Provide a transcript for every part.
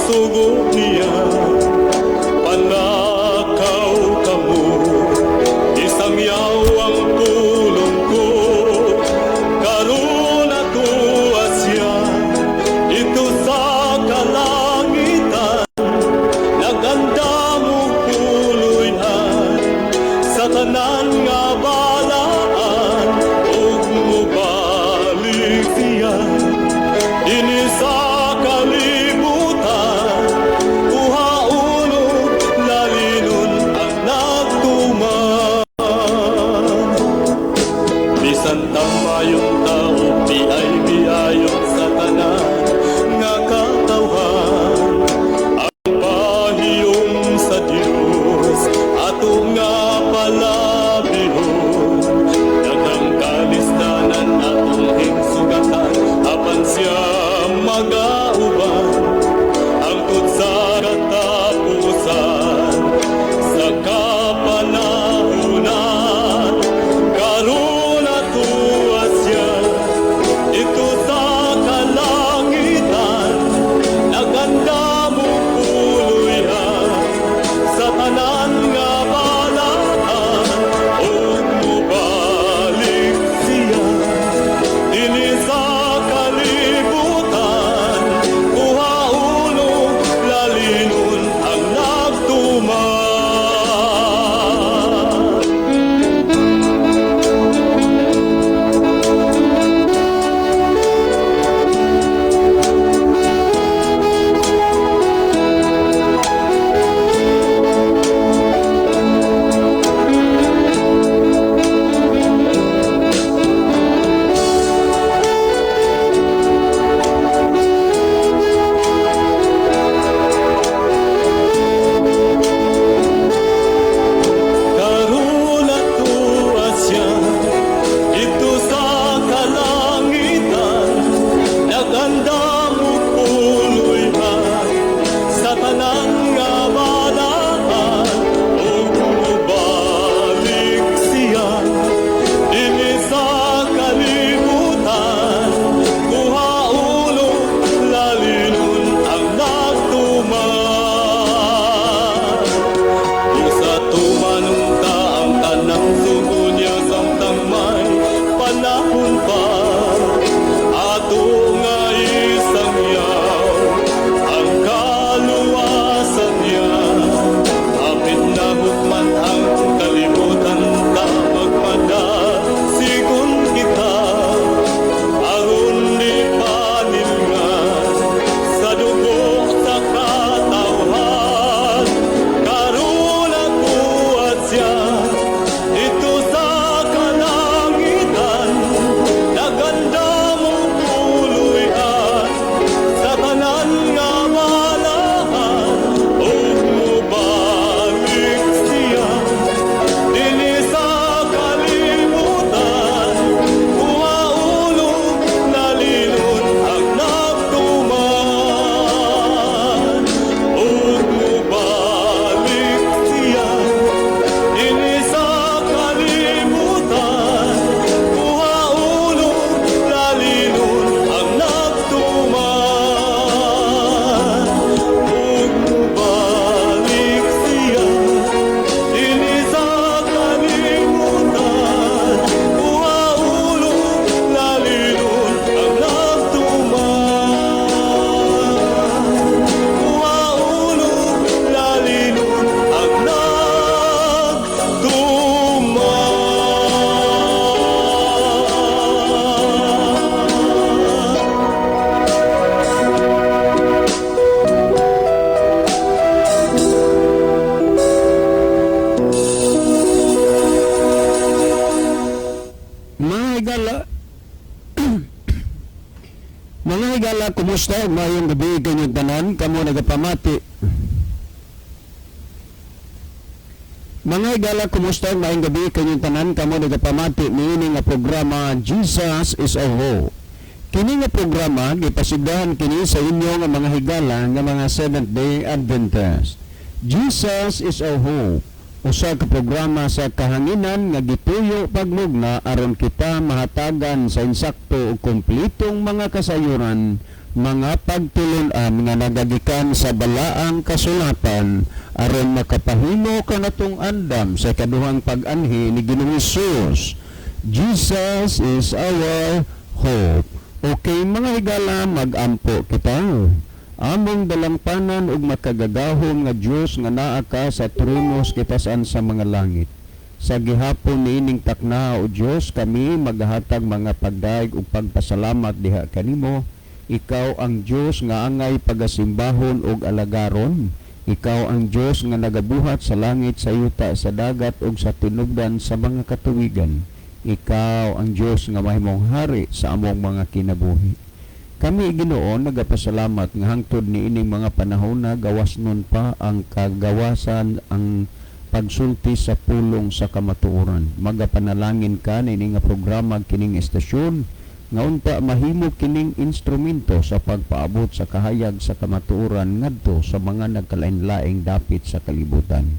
sugo niya. Panakaw kamo, isang yaw ang pulong ko. Karon atuwa siya ito sa kalangitan. Naganda mo puloy-an sa tanan nga balaan. Ug mubalik siya dinhi sa kalibutan. Uhaulog lalinon ang nagtuman. Bisan tamayong tao di ay biayong sa tanan nga katawhan. Ang pahiyong sa Dios ato nga palabihon. Daghang kalisdanan atong hinsugatan apan siya magauban. Hangtod sa katapusan sa kapanahunan. Karon atuwa siya ito sa kalangitan. Naganda mo puloy-an sa tanan nga balaan. Ug mubalik siya dinhi sa kalibutan. Uhaulog lalinon ang nagtuman. Karon atuwa siya ito sa kalangitan. Naganda mo puloy-an sa tanan nga balaan. Ug mubalik siya dinhi sa kalibutan. Uhaulog lalinon ang nagtuman. Kung sa tumanungta ang tanang sugo niya samtang may panahon pa. Ato nga isang yaw ang kaluwasan niya. Hapit na hukman ang kalibutan ta magpadasigon kita. Aron di paningan sa dugo sa katawhan. Karon atuwa siya ito sa kalangitan. Naganda mo puloy-an sa tanan nga balaan. Ug mubalik siya dinhi sa kalibutan. Uhaulog lalinon ang nagtuman. Ug mubalik siya dinhi sa kalibutan. Uhaulog lalinon ang nagtuman. Ug mubalik siya dinhi sa kalibutan. Uhaulog lalinon ang nagtuman. Uhaulog lalinon ang Mga higala, mga higala, kumusta? Mayong gabi kanyang tanan, kamo nagapamati. Mga higala, kumusta? Mayong gabi kanyang tanan, kamo nagapamati. Niini nga programa, Jesus is our hope. Kini nga programa, gipasigdahan kini sa inyo nga mga higala nga mga Seventh-day Adventist. Jesus is our hope. Usa ka programa sa kahanginan nga gituyo pagmugna aron kita mahatagan sa insakto ug kumpletong mga kasayuran mga pagtulon-an nga nagagikan sa balaang kasulatan aron makapahimo kanatong andam sa kaduhang pag-anhi ni Ginoong Hesus. Jesus is our hope. Okay, mga higala, mag-ampo kita. Among dalampanan ug makagagahom nga Dios nga naa ka sa tronos kitasan sa mga langit. Sa gihapon niining takna o Dios, kami maghatag mga pagdaig ug pagpasalamat diha kanimo. Ikaw ang Dios nga angay pagasimbahon ug alagaron. Ikaw ang Dios nga nagabuhat sa langit, sa yuta, sa dagat ug sa tinubdan sa mga katuwigan. Ikaw ang Dios nga mahimong hari sa among mga kinabuhi. Kami Ginoo nagapasalamat nga hangtod niining mga panahon na gawas nun pa ang kagawasan ang pagsulti sa pulong sa kamatuoran. Magapanalangin ka niining nga programa kining estasyon nga unta mahimo kining instrumento sa pagpaabot sa kahayag sa kamatuoran ngadto sa mga nagkalain-laing dapit sa kalibutan.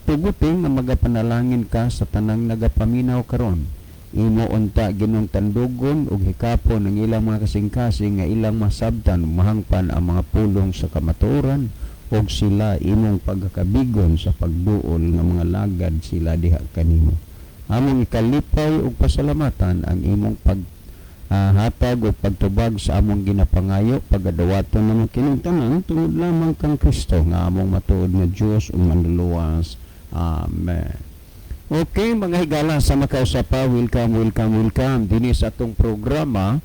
Tuguting nga magapanalangin ka sa tanang nagapaminaw karon. Imo unta Ginong tandugon ug hikapon ang ilang mga kasing-kasing nga ilang masabtan mahangpan ang mga pulong sa kamatuoran ug sila imong pagkakabigon sa pagduol nga mga lagad sila diha kanimo. Among ikalipay ug pasalamatan ang imong hatag o pagtubag sa among ginapangayo pagadawaton namang kining tanan tungod lamang kang Kristo nga among matuod nga Dios ug manluluwas. Amen. Okay, mga higala, sa makausapa, welcome dinhi sa atong programa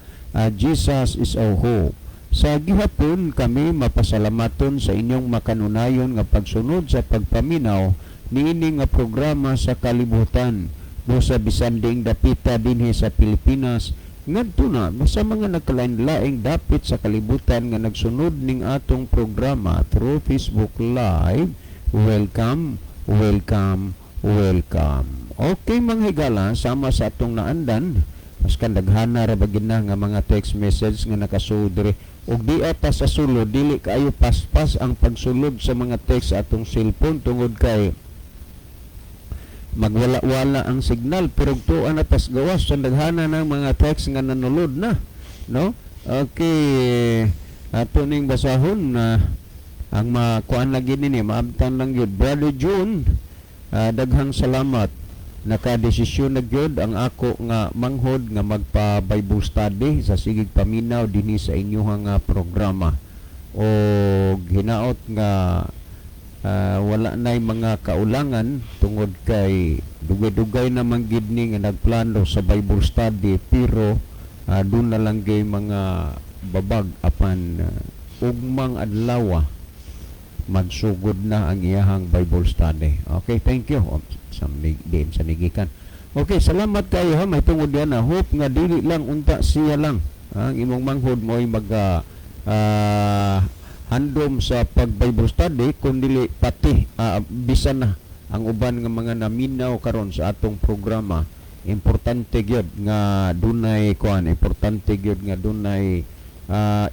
Jesus is our hope. Sa gihapon kami mapasalamaton sa inyong makanunayon nga pagsunod sa pagpaminaw niini nga programa sa kalibutan sa bisan ding dapita dinhi sa Pilipinas ngadto na sa mga nagkalain-laing dapit sa kalibutan nga nagsunod ning atong programa through Facebook Live. Welcome. Okay, mga higala, sama sa atong naandan mas kandaghana ra bagid na nga mga text message nga nakasuod diri ug di ata sa sulod dili kaayo paspas ang pagsulod sa mga text sa atong cellphone tungod kay magwala-wala ang signal pero tuan na tas gawas sa daghana ng mga text nga nanulod na, no? Okay, ato ning basahon na ang makuan lagi nini maabtan lang yun. Brother June, daghang salamat. Nakadesisyon na gyud ang ako nga manghod nga magpa-Bible study sa sigig paminaw dinhi sa inyong programa. O hinaot nga wala nay mga kaulangan tungod kay dugay-dugay naman gid ni nga nagplano sa Bible study pero doon na lang gay mga babag apan ugmang adlaw magsugod na ang iyahang Bible study. Okay, thank you. Sa nigikan. Okay, salamat kayo ha. May tungod yan na hope nga dili lang unta siya lang. Ang imong manghod mo ay handom sa pag-Bible study kundi pati bisan na ang uban nga mga naminaw karon sa atong programa. Importante gyud nga dunay importante gyud nga dunay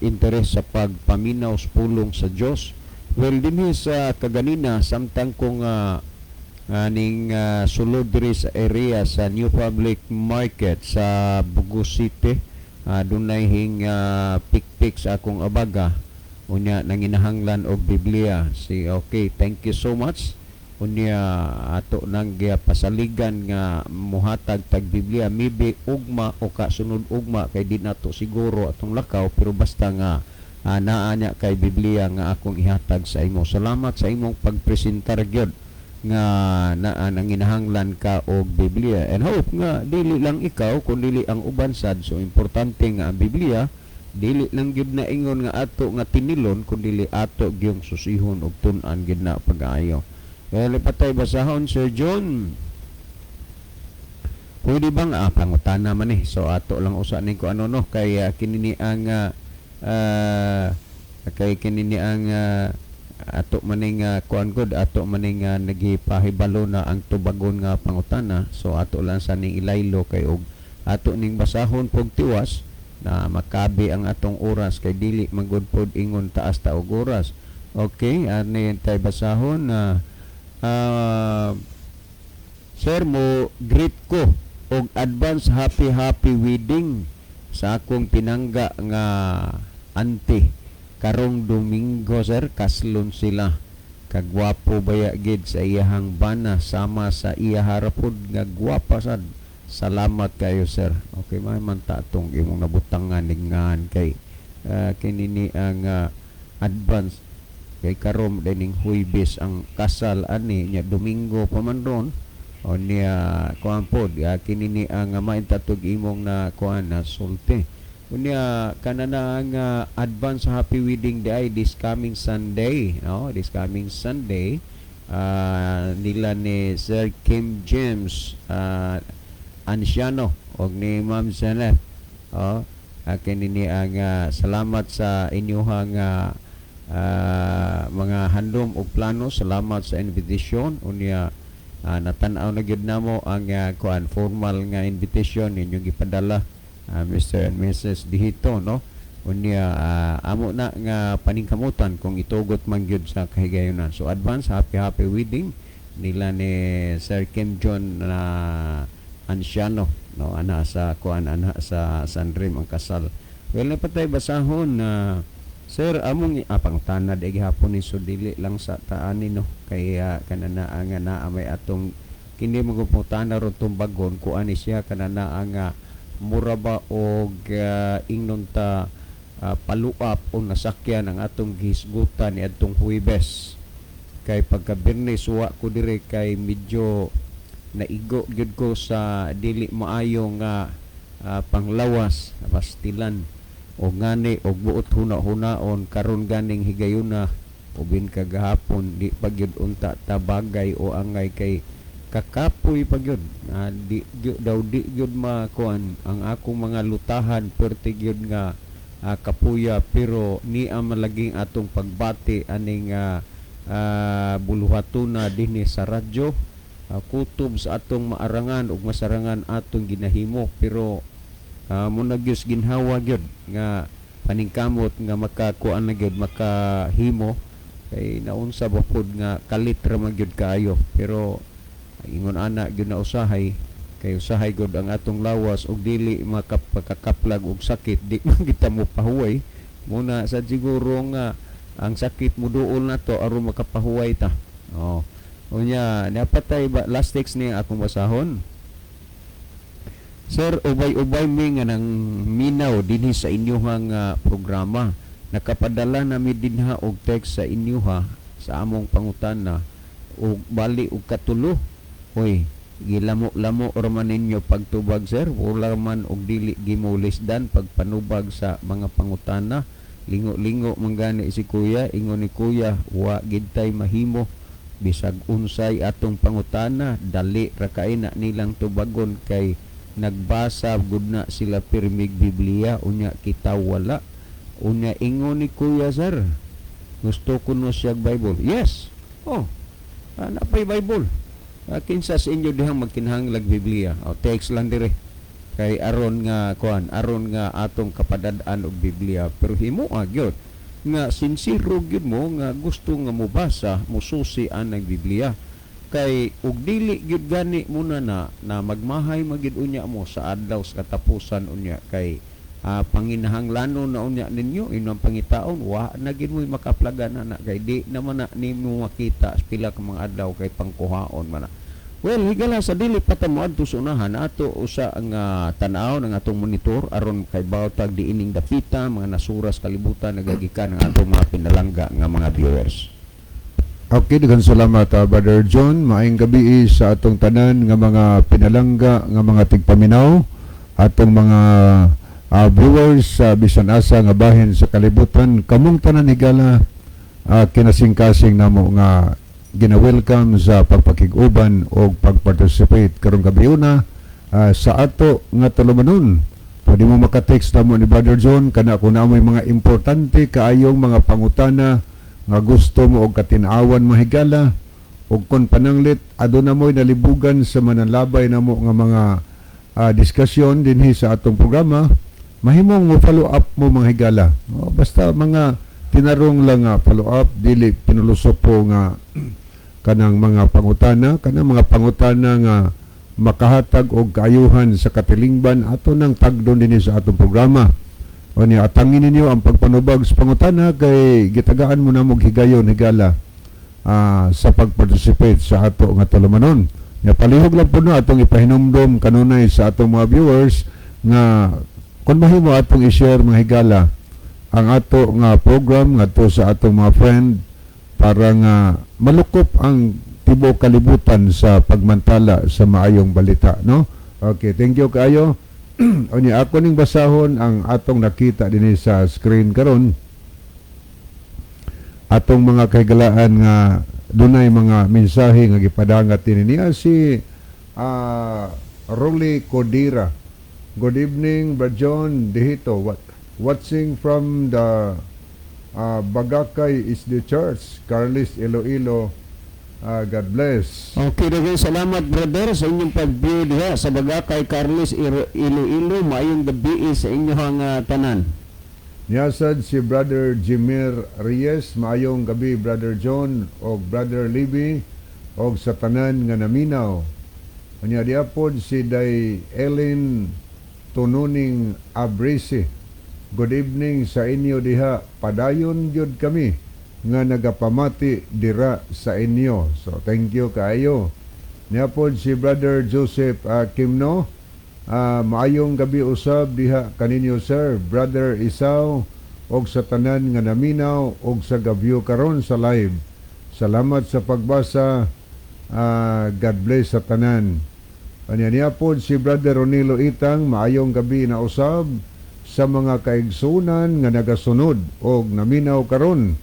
interes sa pagpaminaw sa pulong sa Dios. Well, dinhi sa kaganina samtang kung ning sulod diri sa area sa New Public Market sa Bugos City, dunay hing pikpik sa akong abaga unya nanginahanglan og Biblia. Okay, thank you so much. Unya ato nang pasaligan nga muhatag tag Biblia, maybe ugma o kasunod ugma kay di nato siguro atong lakaw pero basta nga naa nya kay Biblia nga akong ihatag sa imo. Salamat sa imong pagpresentar gyud nga nanginahanglan ka og Biblia, and hope nga dili lang ikaw kundi ang uban sad. So importante nga ang Biblia dili lang gyud na ingon nga ato nga tinilon kundi ato gyung susihon og tun-an gyud na pag-aayo. Kaya patay basahon Sir John. Pwede bang pangutana man so ato lang usa ning ko ano no kay kinini ang ato maning kuan gud ato maning nagipahibalo na ang tubagon nga pangutana. So ato lang sa ning ilaylo kay og ato ning basahon pog tiwas na makabi ang atong oras kay dili magud pod ingon taas ta og oras. Okay, ani tay basahon na sir mo greet ko og advance happy wedding sa akong pinangga nga auntie karong Domingo sir kaslon sila kagwapo baya gid sa iyahang bana sama sa iya harapod nga gwapa sad. Salamat kayo sir. Okay man ta atong imong nabutangan ningan kay kinini ang advance kay karon dining Huwebes ang kasal ani nya Domingo pa man ron o niya kuan pod kinini ang maintatog imong na kuan na sulti unya kanana ang advance happy wedding day this coming Sunday, no, this coming Sunday nila ni Sir Kim James Anciano og ni Ma'am Janet kinini ang salamat sa inyong mga handom og plano. Salamat sa invitation unya natanaw na gyud namo ang kuan formal nga invitation ninyong gipadala Mr. and Mrs. Dihito, no, unya amo na nga paningkamutan kung itugot man gyud sa kahigayonan. So advance happy wedding nila ni Sir Kim John na Anciano, no, ana sa kuan ana sa San Rim ang kasal. Well napatay basahon na sir among pangtanad ay gihapon ni so dili lang sa taani no kay kanana ang naamay atong kini magputan na ron tumbagon kuan ni siya kanana ang mura ba og ingnon ta paluap o nasakyan ang atong gihisgutan ni adtong Huwebes kay pagka Biyernes wa ko dire kay medyo naigo gyud ko sa dili maayo nga panglawas pastilan o ngani og buot huna-hunaon karon ganing higayuna ubin kagahapon di pagyud unta tabagay o angay kay kakapoy pagyud di gyud makuan ang akong mga lutahan perti gyud nga kapuya pero ni malaging atong pagbati aning buluhatuna dinhi sa radyo kutob sa atong maarangan ug masarangan atong ginahimo pero muna gyud ginhawa gyud nga paningkamot nga makakuan na gyud makahimo kay naunsa ba pod nga kalit ra man gyud kaayo pero ingon ana gyud na usahay kay usahay gud ang atong lawas og dili makapakaplag og sakit di man kita mo pahuway muna sa siguro nga ang sakit mo duol na to aron makapahuway ta. Unya napatay ba last text ni akong basahon. Sir, ubay-ubay mi nga nang minaw dinhi sa inyong programa. Nakapadala nami dinha og text sa inyo sa among pangutana og bali og katulo. Hoy, gilamo-lamo ra man ninyo pagtubag sir, wala man og dili gimulisdan pagpanubag sa mga pangutana. Lingo-lingo man gani si kuya, ingon ni kuya, wa gid tay mahimo bisag unsay atong pangutana, dali ra kay na nilang tubagon kay nagbasa gud na sila pirmig Biblia unya kita wala. Unya ingon ni kuya sir, gusto ko no siya Bible. Yes. Ana pay Bible. Kinsa sa inyo dihang magkinahanglag Biblia. Text lang dire. Kay aron nga atong kapadad-an og Biblia pero himo gyud nga sincere gyud mo nga gusto nga mobasa mosusi ang Biblia. Kay ug dili gyud gani muna na magmahay magid unya mo sa adlaw sa katapusan unya kay panginahanglanon na unya ninyo inyong pangitaon wa na gid mo makaplagan na kay di naman na nimo makita pila ka mga adlaw kay pangkuhaon man. Well, higala sa dili pa ta moadto sa unahan ato usa ang tan-aw ng atong monitor aron kay bawtag diining dapita mga nasuras kalibutan nagagikan ang atong mga pinalangga nga mga viewers. Okay, daghang salamat Brother John. Maayong gabi sa atong tanan nga mga pinalangga nga mga tigpaminaw atong mga viewers sa bisan asa nga bahin sa kalibutan. Kamong tanan higala kinasing-kasing namo nga gina-welcome sa pagpakig-uban o pag-participate karong gabiuna sa ato nga tulumanon. Pwede mo maka-text namo ni Brother John kana kung naamoy mga importante kaayong mga pangutana nga gusto mo og katin-awan mahigala og kon pananglit aduna mo'y nalibugan sa mananlabay namo nga mga diskusyon dinhi sa atong programa, mahimong mo follow up mo mga higala. Basta mga tinarong lang follow up, dili pinulusop po nga kanang mga pangutana nga makahatag og kaayuhan sa katilingban ato nang tagdon dinhi sa atong programa. O niya, atangin ninyo ang pagpanubag sa pangutana kay gitagaan mo na mong higayon, higala sa pag-participate sa ato nga tulumanon. Nga palihog lang po na atong ipahinumdom kanunay sa atong mga viewers nga kung mahimo atong i-share mga higala ang ato nga program nga to sa atong mga friend para nga malukop ang tibuok kalibutan sa pagmantala sa maayong balita, no? Okay, thank you kayo. O niya, ako ning basahon ang atong nakita dinhi sa screen karon. Atong mga kahigalaan nga dunay mga mensahe nga gipadangat dinhi niya si Rolly Codira. Good evening, Brad John Dihito. Watching from the Bagakay is the church. Carlis Iloilo. God bless. Okay, daghang salamat brother sa inyong pag-view diha sa Bagakay Carlos Iloilo. Maayong gabi sa inyong tanan. Niyasad si Brother Jimir Reyes, maayong gabi Brother John o Brother Libby o sa tanan nga naminaw. Anya diapod si Day Ellen Tununing Abrisi. Good evening sa inyo diha. Padayon gyud kami nga nagapamati dira sa inyo. So thank you kaayo. Niapod si Brother Joseph Kimno. Maayong gabi usab diha kaninyo sir, Brother Isaw og sa tanan nga naminaw og sa gabyo karon sa live. Salamat sa pagbasa. God bless sa tanan. Anya pod si Brother Ronilo Itang, maayong gabi na usab sa mga kaigsunan nga nagasunod og naminaw karon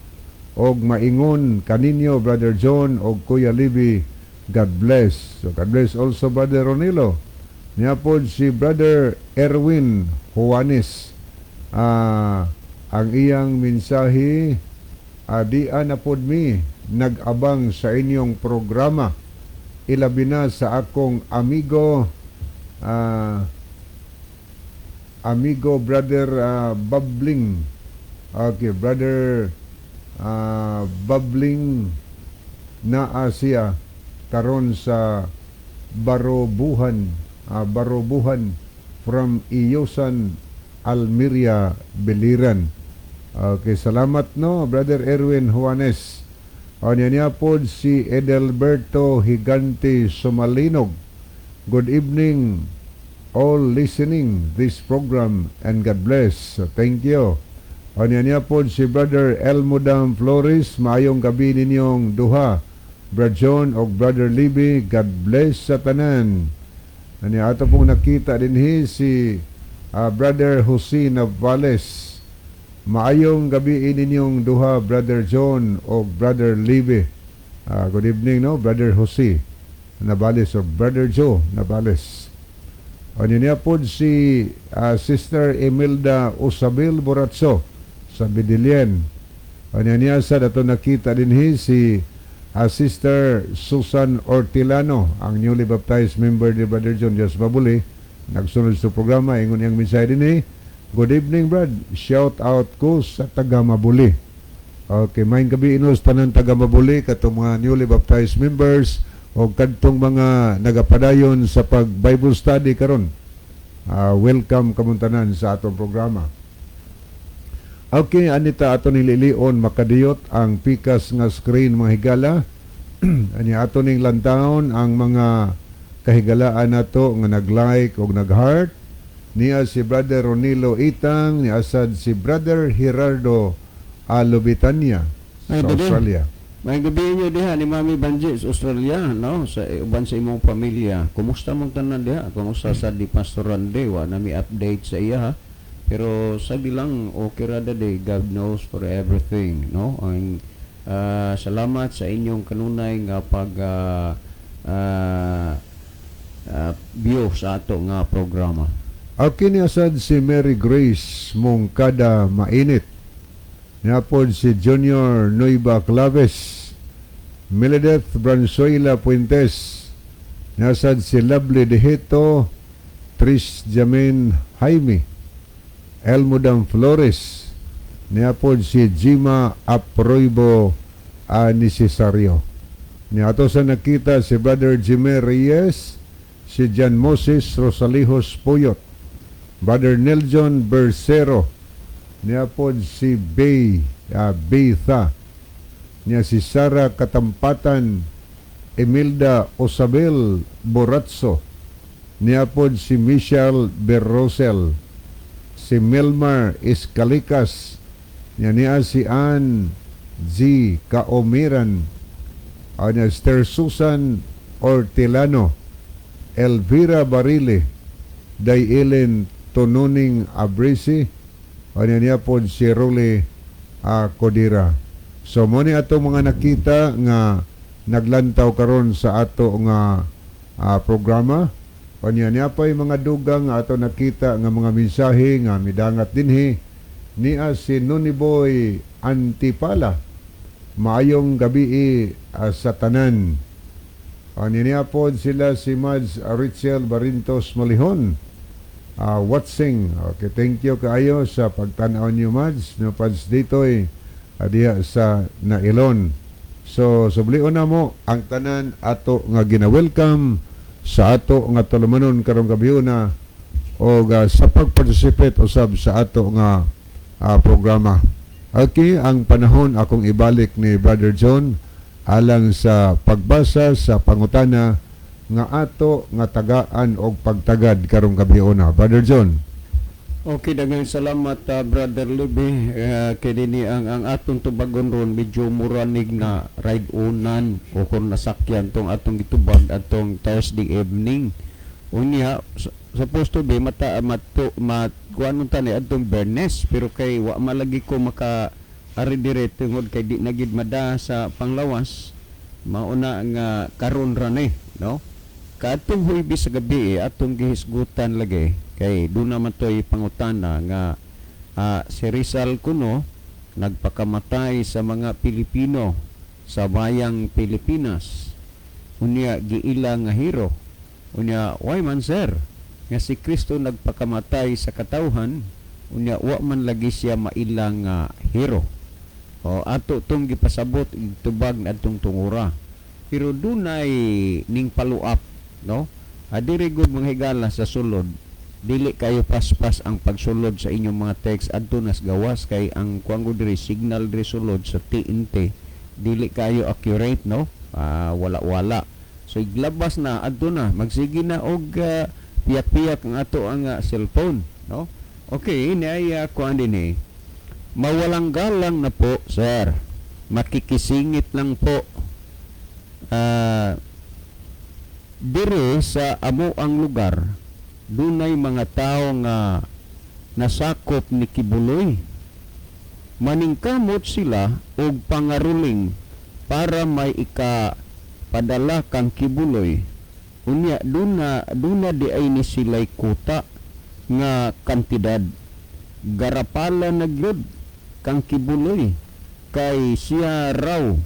og maingon kaninyo Brother John og Kuya Libby. God bless. So God bless also Brother Ronilo. Niapod si Brother Erwin Juanes. Ang iyang mensahe, dian na pod mi nag-abang sa inyong programa. Ilabi na sa akong amigo Brother Babling. Okay, Brother Babling na Asia karon sa Barobuhan from Iyosan, Almeria, Biliran. Okay, salamat no, Brother Erwin Juanes. O niya pod si Edelberto Higante Sumalinog. Good evening all listening this program and God bless. So, thank you. O niya pod si Brother Elmodam Flores. Maayong gabi ninyong duha, Brother John o Brother Libby. God bless sa tanan. Ani ato pong nakita dinhi si Brother Jose Navales. Maayong gabi ninyong duha, Brother John o Brother Libby. Good evening no, Brother Jose Navales o Brother Joe Navales. Ani niya pod si Sister Imelda Usabil Boratso sa Bidilien. Ani niya sa dato nakita dinhi si Sister Susan Ortilano, ang newly baptized member ni Brother John Diaz Mabuli. Nagsunod sa programa, ingon niyang mensahe din eh. Good evening, Brad. Shout out ko sa taga Mabuli. Okay, maayong gabi inos tanan taga Mabuli, katong mga newly baptized members o kadtong mga nagapadayon sa pag-Bible study karon. Welcome kamuntanan sa atong programa. Okay, anita ato nililion makadiyot ang pikas nga screen mga higala. Ani ato ning lantawon ang mga kahigalaan nato nga nag-like o nag-heart. Niya si Brother Ronilo Itang, ni asad si Brother Gerardo Alobitania sa Australia. May gabi niyo diha ni Mami Banji sa Australia, no? Sa uban sa imong pamilya. Kumusta mong tanan diha? Kumusta sa di Pastor Rande? Wa na mi update sa iya ha. Pero sabi lang, okay rada de, God knows for everything, no? Ang salamat sa inyong kanunay nga pag view sa ato nga programa. Okay ni asad si Mary Grace mong kada mainit. Niapod si Junior Noiba Claves, Meledeth Branzuela Puentes, niasad si Lovely Dehito, Tris Jamin Jaime, Elmodam Flores, niapod si Jima Aproibo Necesario. Niato sa nakita si Brother Jimmy Reyes, si Jan Moses Rosalihos Puyot, Brother Nelson Bercero, niya pod si Betha, niya si Sara Katampatan, Imelda Osabel Boratso, niya pod si Michelle Berrosel, si Melmar Escalikas, niya si Ann G. Kaomiran, niya Esther Susan Ortilano, Elvira Barile, Dayelen Tonuning Abrisi, niya pod si Role Kodira. So mo ni ato mga nakita nga naglantaw karon sa ato nga programa. Niya pa'y mga dugang nga ato nakita nga mga mensahe nga midangat dinhi niya si Nuniboy Antipala. Maayong gabi sa tanan. Niya pod sila si Mads Richel Barintos Malihon. Watching. Okay, thank you kaayo sa pagtanaw niyo, Mads. No, Pads dito'y diya sa Nailon. So, sublion na mo ang tanan ato nga gina-welcome sa ato nga tulumanon karong gabi na o sa pag-participate usab sa ato nga programa. Okay, ang panahon akong ibalik ni Brother John alang sa pagbasa sa pangutana nga ato nga tagaan og pagtagad karong gabi na. Brother John. Okay, daghang salamat Brother Libby. Kay dinhi ang atong tubagon ron medyo muranig na ride unan o kung nasakyan tong atong gitubag atong Thursday evening. Unya supposed to be kuanon tani atong Bernes pero kay wa malagi ko maka ari dire tungod kay di nagid mada sa panglawas mauna nga karon ra ni, no? Katong Huwebes sa gabi atong gihisgutan lagi kay doon naman to'y pangutana nga si Rizal Kuno nagpakamatay sa mga Pilipino sa bayang Pilipinas. Unya giila nga hero. Unya why man sir nga si Kristo nagpakamatay sa katawhan unya wa man lagi siya mailang hero. O ato tong gipasabot tubag na atong tungura. Pero dunay ning follow-up, no? Adiri gud mga higala sa sulod. Dili kayo paspas ang pagsulod sa inyong mga text adto nas gawas kay ang kuanggo diri signal diri sulod sa TNT dili kayo accurate, no? Wala. So iglabas na adto na magsige na og piyak-piyak ang ato ang cellphone, no? Okay, ini ay kuan dinhi. Mawalang galang na po, sir. Makikisingit lang po. Dire sa amo ang lugar dunay mga tao nga nasakop ni Kibuloy. Maningkamot sila og pangaruling para may padala kang Kibuloy. Unya duna di ay ni sila'y kuta nga kantidad. Garapala na gyud kang Kibuloy kay siya raw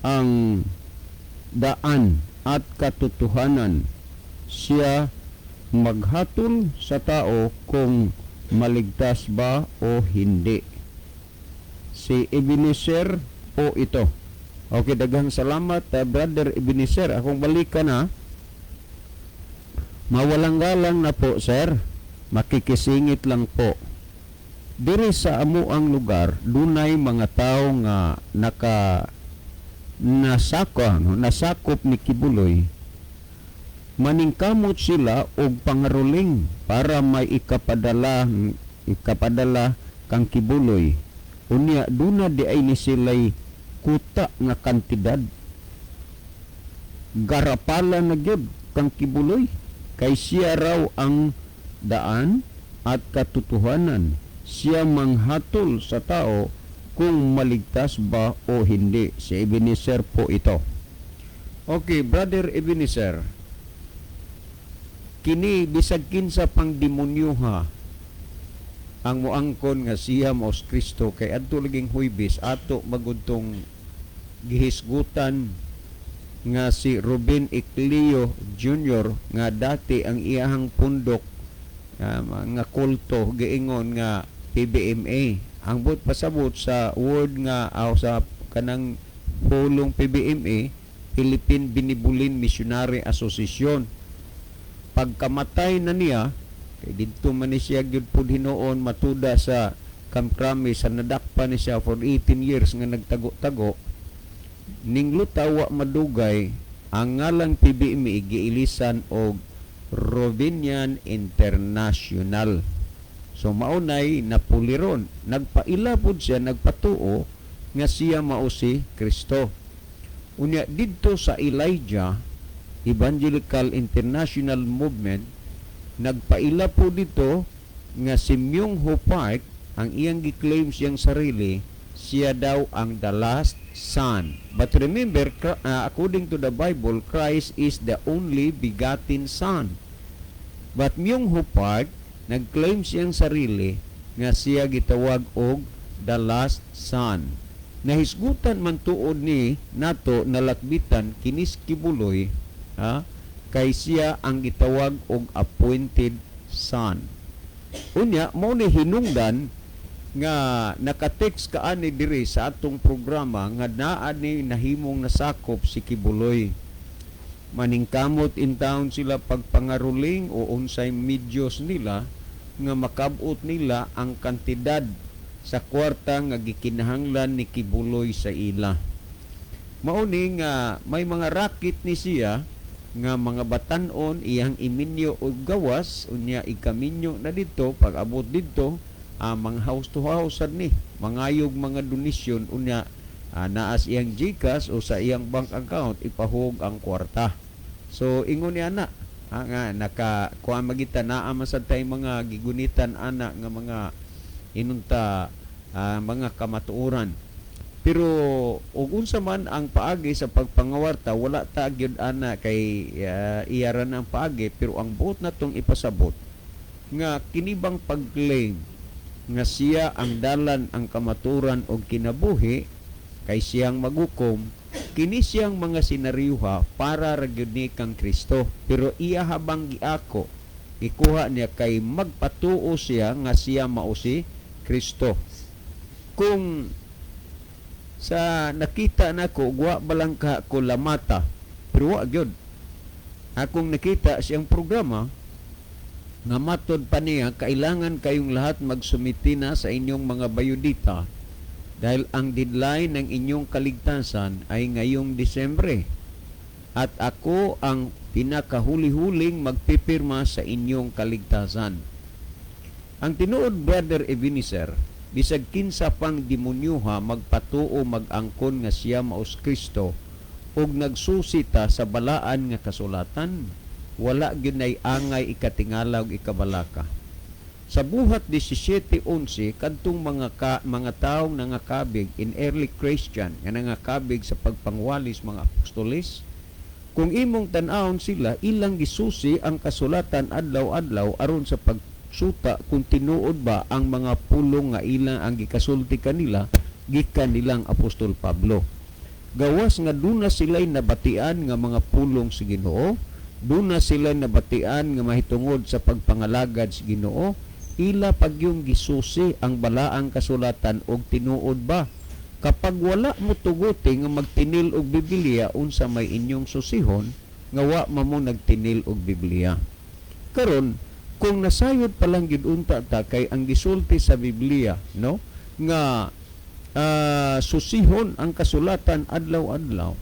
ang daan at katotohanan. Siya maghatol sa tao kung maligtas ba o hindi. Si Ebenezer po ito. Okay, daghang salamat Brother Ebenezer. Akong balikan na. Mawalang galang na po sir. Makikisingit lang po. Diri sa amo ang lugar, dunay mga tao nga nasakop ni Kibuloy. Maningkamot sila og pangaruling para may ikapadala kang Kibuloy. Unya duna di ay ni sila'y kuta nga kantidad. Garapala na gyud kang Kibuloy kay siya raw ang daan at katotohanan. Siya manghatol sa tao kung maligtas ba o hindi. Si Ebenezer po ito. Okay, Brother Ebenezer. Kini bisag kinsa pang demonyo ha ang moangkon nga siya maos Kristo kay adto laging Huwebes ato magudtong gihisgutan nga si Ruben Iclio Jr. nga dati ang iyahang pundok nga kulto giingon nga PBMA. Ang bot pasabot sa word nga sa kanang pulong PBMA, Philippine Binibulin Missionary Association. Pagkamatay na niya, kay dito man ni siya gyud pud hinoon matuda sa kamkrami sa nadakpa ni siya for 18 years nga nagtago-tago, ning lutaw wa madugay ang ngalang PBMI giilisan og Robinian International. So maunay napuliron, nagpaila pud siya, nagpatuo nga siya mao si Kristo. Unya didto sa Elijah Evangelical International Movement, nagpaila po dito nga si Myung-Ho Park ang iyang giklaim siyang sarili, siya daw ang the last son. But remember, according to the Bible, Christ is the only begotten son. But Myung-Ho Park nagclaim siyang sarili nga siya gitawag og the last son. Nahisgutan man tuod ni nato nalakbitan kinis Kibuloy, kay siya ang gitawag og appointed son. Unya mao ni hinungdan nga naka-text kaani diri sa atong programa nga naa ni nahimong nasakop si Kibuloy. Maningkamot in town sila pagpangaruling o unsay medyos nila nga makabot nila ang kantidad sa kwarta nga gikinahanglan ni Kibuloy sa ila. Mao ni nga may mga racket ni siya nga mga batan-on iyang iminyo og gawas, unya ikaminyo na dito pag abot dito mga house to house ni mangayog mga donasyon, unya naas iyang GCash o sa iyang bank account ipahug ang kwarta. So ingon ni ana nga naka kuha magitan naa man sad tay mga gigunitan ana nga mga inunta mga kamatuoran. Pero ug unsa man ang paagi sa pagpangawarta, wala ta gyud ana kay iyaran ang paagi, pero ang buot natong ipasabot nga kinibang pag-claim nga siya ang dalan ang kamaturan og kinabuhi kay siyang magukom, kini siyang mga senaryuha para ra gyud ni kang Kristo. Pero iya habang giako ikuha niya kay magpatuo siya nga siya mao si Kristo. Kung sa nakita nako wa balang ka ko lamata, pero wa gyud akong nakita siyang programa nga matod pa niya kailangan kayong lahat magsumiti na sa inyong mga bayodita dahil ang deadline ng inyong kaligtasan ay ngayong Disyembre at ako ang pinakahuli-huling magpipirma sa inyong kaligtasan. Ang tinuod, Brother Ebenezer, bisag kinsa pang demonyoha magpatuo mag-angkon nga siya maos Kristo ug nagsusita sa balaan nga kasulatan, wala gyud nay angay ikatingala ug ikabalaka. Sa buhat 17:11 kadtong mga taong nangakabig in early Christian nga nangakabig sa pagpangwalis mga apostoles, kung imong tan-awon sila ilang gisusi ang kasulatan adlaw-adlaw aron sa pagsuta kung tinuod ba ang mga pulong nga ilang ang gikasulti kanila gikan nilang Apostol Pablo. Gawas nga duna sila'y nabatian nga mga pulong si Ginoo, duna sila'y nabatian nga mahitungod sa pagpangalagad si Ginoo, ila pagyong gisusi ang balaang kasulatan og tinuod ba. Kapag wala mo tuguti nga magtinil og Biblia, unsa may inyong susihon nga wa mo nagtinil og Biblia. Karon kung nasayod pa lang gid unta ta kay ang gisulti sa Biblia, no, nga susihon ang kasulatan adlaw-adlaw,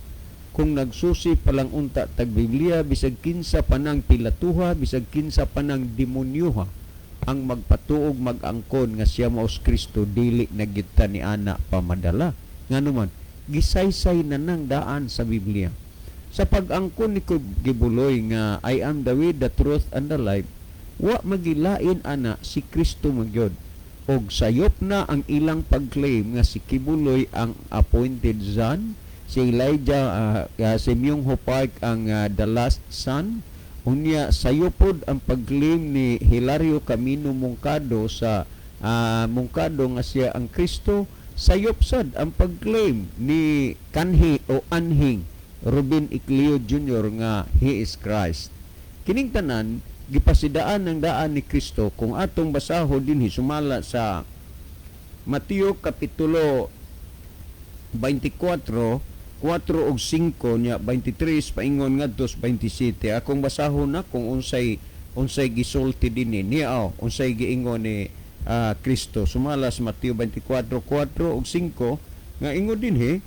kung nagsusi pa lang unta tag Biblia, bisag kinsa pa nang pilatuha, bisag kinsa pa nang demonyoha ang magpatuog mag-angkon nga siya maos Kristo, dili na gyud ta ni ana pamadala. Nganuman gisaysay na nang daan sa Biblia. Sa pag-angkon ni Kibuloy nga I am the way, the truth, and the life, wa magilain ana si Kristo magyod. Og sayop na ang ilang pag-claim nga si Kibuloy ang appointed son, si Elijah, si Myung-Ho Park ang the last son. Unya sayopod ang pag-claim ni Hilario Camino Moncado sa Moncado nga siya ang Kristo. Sayop sad ang pag-claim ni Kanhi o Anhing Robin Icleo Jr. nga he is Christ. Kining tanan gipasidaan ng daan ni Kristo kung atong basahon dinhi sumala sa Mateo kapitulo 24 4 ug 5 nya 23 paingon ngadto 27. Akong basahon na kung unsay gisulti dinhi niya, unsay giingon Kristo. Sumalas Mateo 24:4 ug 5 nga ingon dinhi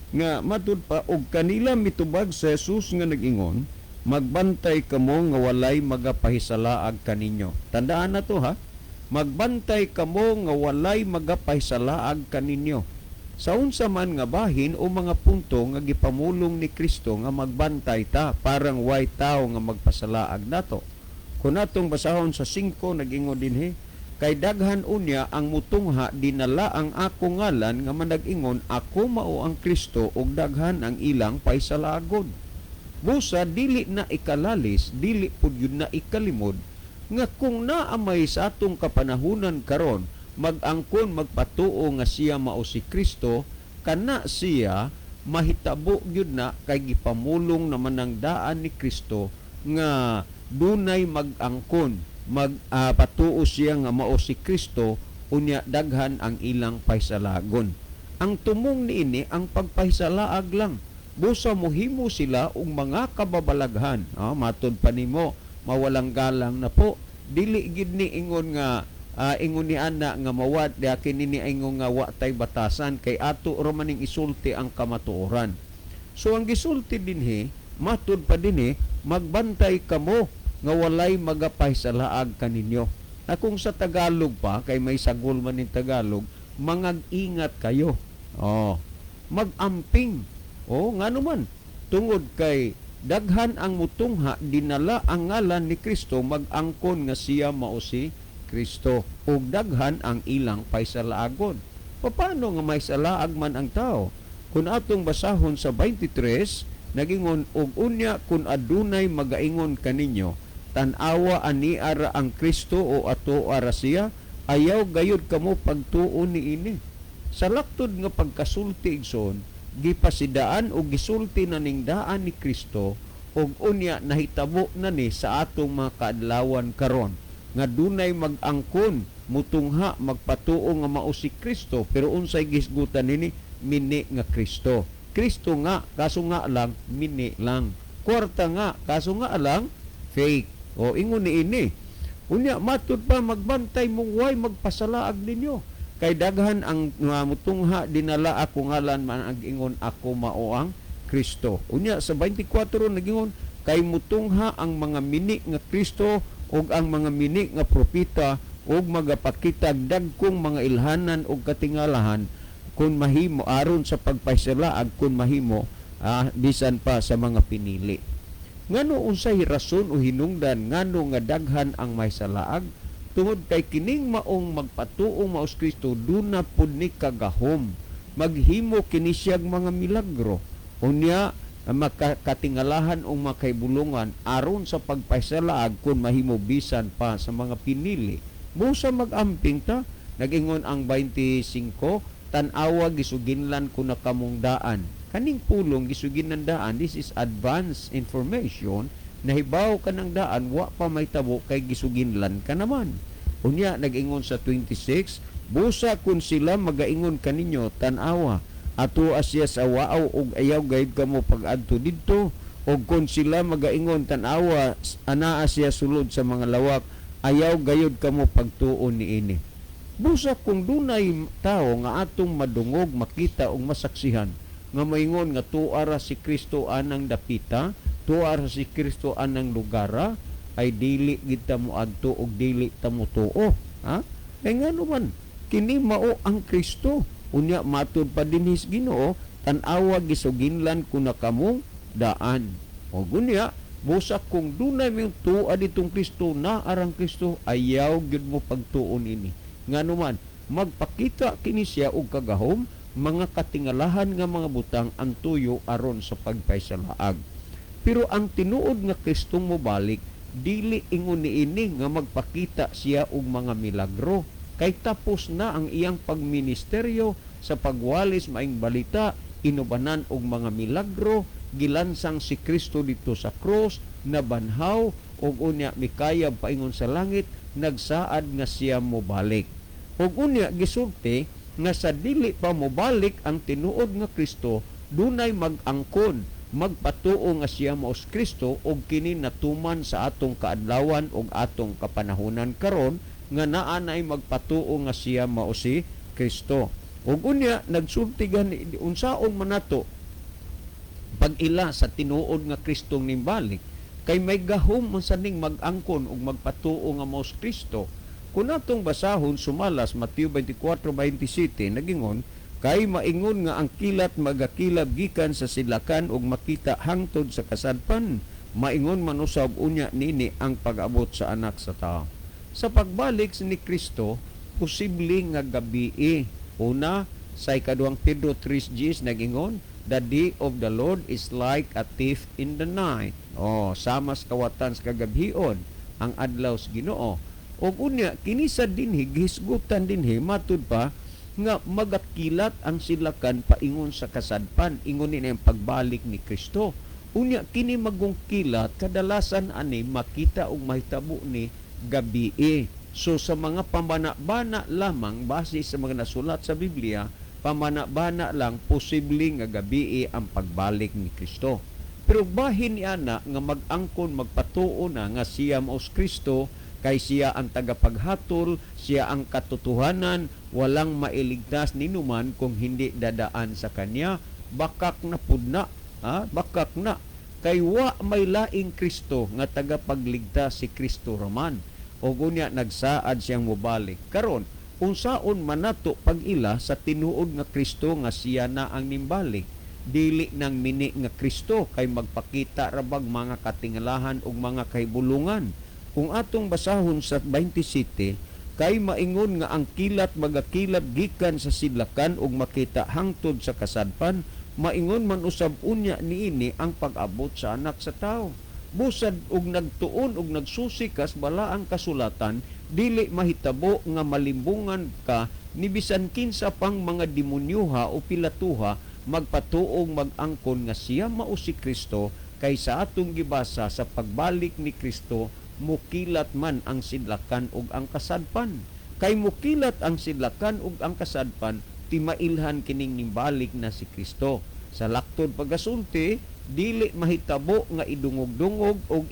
nga matud pa og kanila mitubag sa Jesus nga nag-ingon, magbantay kamo nga walay magapahisalaag kaninyo. Tandaan na to ha. Magbantay kamo nga walay magapahisalaag kaninyo. Sa unsa man nga bahin o mga punto nga gipamulong ni Kristo nga magbantay ta parang way tao nga magpasalaag nato. Kung atong basahon sa 5 nag-ingon dinhi, kay daghan unya ang mutungha dinala ang ako ngalan nga manag-ingon ako mao ang Kristo ug daghan ang ilang paisalagod. Busa dili na ikalalis, dili pud yun na ikalimod nga kung naamay sa atong kapanahunan karon mag-angkon magpatuo nga siya mao si Kristo, kana siya mahitabo gyud na kay gipamulong naman ang daan ni Kristo nga dunay mag-angkon patuo siya nga mao si Kristo unya daghan ang ilang paisalagon. Ang tumong niini ang pagpahisalaag lang. Busa mohimo sila og mga kababalaghan. Matod pa nimo mawalang galang na po. Dili gid ni ingon nga ingon ni ana nga mawat kini ni ingon nga wa tay batasan kay ato ra maning isulti ang kamatuoran. So ang gisulti dinhi matud pa dinhi magbantay kamo nga walay magapahisalaag kaninyo. Na kung sa Tagalog pa, kay may sagol man in Tagalog, mangag-ingat kayo. Mag-amping. Nga naman, tungod kay daghan ang mutungha, dinala ang ngalan ni Kristo, mag-angkon nga siya mao si Kristo. O daghan ang ilang paisalaagon. Paano nga may salaag man ang tao? Kung atong basahon sa 23, nagingon, og unya kung adunay magaingon kaninyo, tanawa ani ara ang Kristo o ato ara siya, ayaw gayud kamo pagtuo niini. Sa laktod nga pagkasulti igsoon, gipasidaan o gisulti na ning daan ni Kristo og unya nahitabo na ni sa atong mga kaadlawan karon nga dunay mag-angkon mutungha magpatuo nga mao si Kristo, pero unsay gisgutan nini mini nga Kristo. Kristo nga kaso nga lang mini lang. Kwarta nga kaso nga lang fake. Ingon ni ini. Unya matud pa magbantay mong way magpasalaag ninyo. Kay daghan ang mutungha dinala ako ngalan man ang ingon ako mao ang Kristo. Unya sa 24 nagingon kay mutungha ang mga mini nga Kristo ug ang mga mini nga propeta ug magapakita dagkong mga ilhanan ug katingalahan kun mahimo aron sa pagpasalaag kun mahimo bisan pa sa mga pinili. Ngano unsay rason o hinungdan ngano nga daghan ang may salaag? Tungod kay kining maong magpatuong maos Kristo duna pud ni kagahom. Maghimo kini siyag mga milagro. Unya makakatingalahan o makaibulungan aron sa pagpaisalaag kun mahimo bisan pa sa mga pinili. Busa mag-amping ta, nag-ingon ang 25, tan-awa gisuginlan ko na kamong daan. Kaning pulong gisuginan daan, this is advanced information, nahibaw ka ng daan, wa pa may tabo kay gisuginlan ka naman. Unya, nag-ingon sa 26, busa kun sila magaingon kaninyo, tan-awa, ato asya sa waaw og ayaw gayud kamo pag-adto didto, o kun sila magaingon tan-awa, ana asya sulod sa mga lawak, ayaw gayud kamo pagtuon niini. Busa kung dunay tao nga atong madungog, makita o masaksihan, nga maingon nga tuara si Kristo anang dapita, tuara si Kristo anang lugara, ay dili gid ta mo adto og dili ta mo tuo. Kay ngano man kini mao ang Kristo. Unya matud pa dinhis Ginoo, tan-awa gisuginlan ko na kamong daan. O gunya busa kung dunay may tuwa ditong Kristo na arang Kristo, ayaw gyud mo pagtuon ini. Ngano man magpakita kini siya og kagahom, mga katingalahan nga mga butang ang tuyo aron sa pagpaisalaag. Pero ang tinuod nga Kristong mobalik, dili ingon niini nga magpakita siya og mga milagro. Kay tapos na ang iyang pagministeryo sa pagwalis maing balita, inubanan og mga milagro, gilansang si Kristo dito sa cross, nabanhaw, og unya mikayab paingon sa langit, nagsaad nga siya mobalik. Og unya gisulti nga sa dili pa mobalik ang tinuod nga Kristo, dunay mag-angkon, magpatuo nga siya maos Kristo og kini natuman sa atong kaadlawan og atong kapanahunan karon nga naa nay magpatuo nga siya mao si Kristo. Ug unya nagsultigan unsaon man nato pag-ila sa tinuod nga Kristong nimbalik, kay may gahom man saning mag-angkon ug magpatuo nga mao si Kristo. Kung atong basahon sumalas Mateo 24:27 nagingon, kay maingon nga ang kilat magakilab gikan sa silakan ug makita hangtod sa kasadpan, maingon man usab unya nini ang pag-abot sa anak sa tao. Sa pagbalik ni Kristo, posible nga gabii. Una, sa ikaduhang Pedro 3:10 nagingon, the day of the Lord is like a thief in the night. Samas kawatan sa kagabhion ang adlaw sa Ginoo. O unya, kinisa dinhi, gihisgutan dinhi, matud pa, nga magakilat ang silakan paingon sa kasadpan, ingon ni ang pagbalik ni Kristo. Unya, kini magong kilat, kadalasan ani makita og mahitabo ni gabii. So sa mga pamana-bana lamang, base sa mga nasulat sa Biblia, pamana-bana lang posibleng nga gabii ang pagbalik ni Kristo. Pero bahin niya na nga mag-angkon magpatuo na nga siya mao si Kristo, kay siya ang tagapaghatol, siya ang katotohanan, walang mailigtas ninuman kung hindi dadaan sa kanya, bakak na pudna, bakak na. Kay wa may laing Kristo nga tagapagligtas si Kristo raman. O gunya nagsaad siyang mubalik. Karon, unsaon man nato pag-ila sa tinuod nga Kristo nga siya na ang nimbalik. Dili nang mini nga Kristo kay magpakita rabag mga katingalahan ug mga kahibulungan. Kung atong basahon sa 27, kay maingon nga ang kilat magakilab gikan sa sidlakan ug makita hangtod sa kasadpan, maingon man usab unya niini ang pag-abot sa anak sa tao. Busad og nagtuon og nagsusikas bala ang kasulatan, dili mahitabo nga malimbungan ka ni bisan kinsa pang mga demonyoha o pilatuha magpatuong mag-angkon nga siya mao si Kristo, kay sa atong gibasa sa pagbalik ni Kristo mukilat man ang sidlakan ug ang kasadpan. Kay mukilat ang sidlakan ug ang kasadpan, timailhan kining nimbalik na si Kristo. Sa laktod pagasulti, dili mahitabo nga idungog-dungog o